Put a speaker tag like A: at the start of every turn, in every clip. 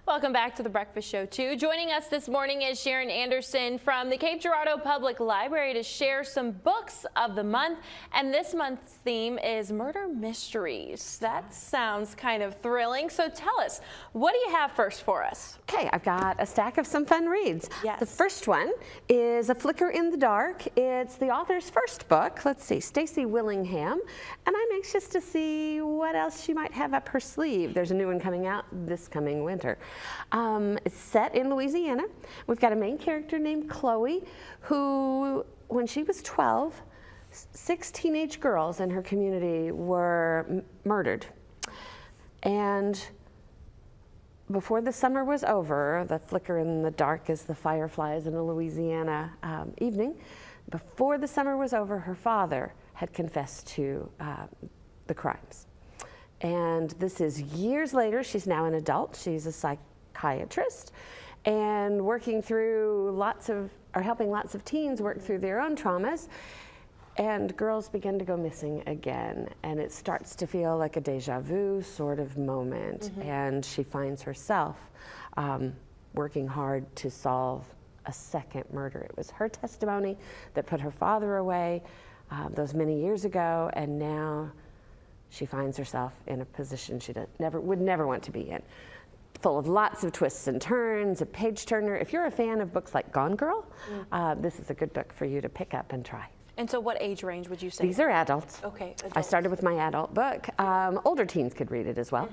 A: Welcome back to the Breakfast Show 2. Joining us this morning is Sharon Anderson from the Cape Girardeau Public Library to share some books of the month. And this month's theme is murder mysteries. That sounds kind of thrilling. So tell us, what do you have first for us?
B: Okay, I've got a stack of some fun reads.
A: Yes.
B: The first one is A Flicker in the Dark. It's the author's first book. Let's see, Stacy Willingham. And I'm anxious to see what else she might have up her sleeve. There's a new one coming out this coming winter. It's set in Louisiana. We've got a main character named Chloe who, when she was 12, 6 teenage girls in her community were murdered. And before the summer was over, the flicker in the dark as the fireflies in a Louisiana evening, before the summer was over, her father had confessed to the crimes. And this is years later. She's now an adult. She's a psychiatrist and working through helping lots of teens work through their own traumas. And girls begin to go missing again. And it starts to feel like a deja vu sort of moment. And she finds herself working hard to solve a second murder. It was her testimony that put her father away those many years ago, and now she finds herself in a position she would never want to be in, full of lots of twists and turns, a page turner. If you're a fan of books like Gone Girl, this is a good book for you to pick up and try.
A: And so what age range would you say?
B: These are adults.
A: Okay, adults.
B: I started with my adult book. Older teens could read it as well.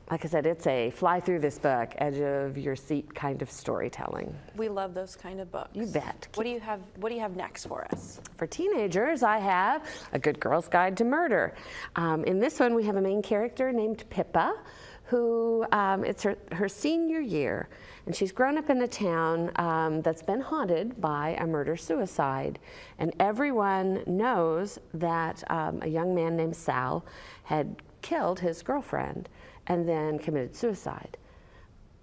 B: Like I said, it's a fly through this book, edge of your seat kind of storytelling.
A: We love those kind of books.
B: You bet.
A: What do you have next for us?
B: For teenagers, I have A Good Girl's Guide to Murder. In this one, we have a main character named Pippa, who it's her senior year, and she's grown up in a town that's been haunted by a murder-suicide. And everyone knows that a young man named Sal had killed his girlfriend and then committed suicide.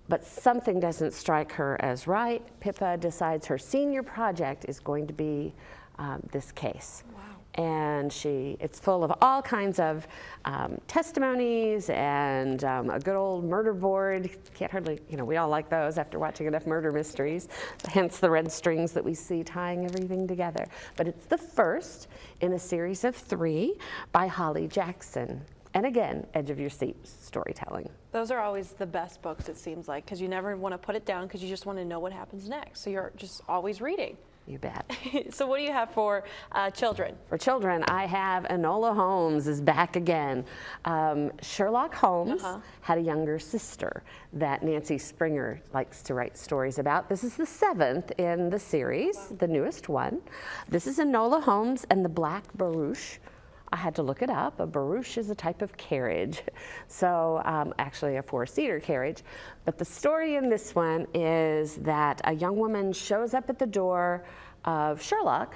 B: But something doesn't strike her as right. Pippa decides her senior project is going to be this case.
A: Wow. And
B: it's full of all kinds of testimonies and a good old murder board. Can't hardly, we all like those after watching enough murder mysteries, hence the red strings that we see tying everything together. But it's the first in a series of 3 by Holly Jackson. And again, edge of your seat storytelling.
A: Those are always the best books, it seems like, because you never want to put it down because you just want to know what happens next. So you're just always reading.
B: You bet.
A: So what do you have for children?
B: For children, I have Enola Holmes is back again. Sherlock Holmes had a younger sister that Nancy Springer likes to write stories about. This is the 7th in the series, the newest one. This is Enola Holmes and the Black Barouche. I had to look it up. A barouche is a type of carriage, so actually a 4-seater carriage. But the story in this one is that a young woman shows up at the door of Sherlock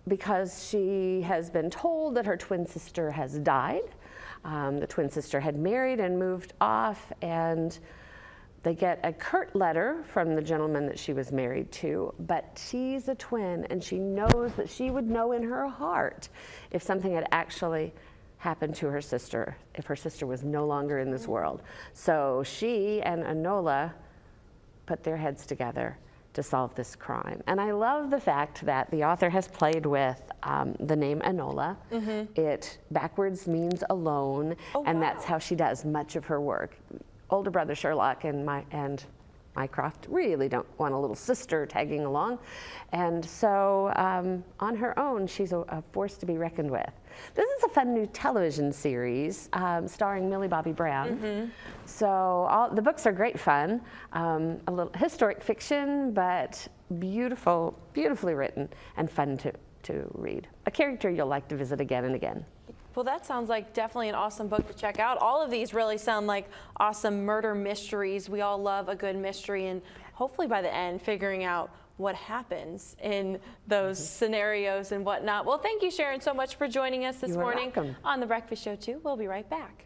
B: because she has been told that her twin sister has died. The twin sister had married and moved off, and they get a curt letter from the gentleman that she was married to, but she's a twin, and she knows that she would know in her heart if something had actually happened to her sister, if her sister was no longer in this world. So she and Enola put their heads together to solve this crime. And I love the fact that the author has played with the name Enola. It backwards means alone, and that's how she does much of her work. Older brother Sherlock and Mycroft really don't want a little sister tagging along. And so on her own, she's a force to be reckoned with. This is a fun new television series starring Millie Bobby Brown. So the books are great fun, a little historic fiction, but beautifully written and fun to read. A character you'll like to visit again and again.
A: Well, that sounds like definitely an awesome book to check out. All of these really sound like awesome murder mysteries. We all love a good mystery, and hopefully by the end, figuring out what happens in those scenarios and whatnot. Well, thank you, Sharon, so much for joining us this morning on The Breakfast Show 2. We'll be right back.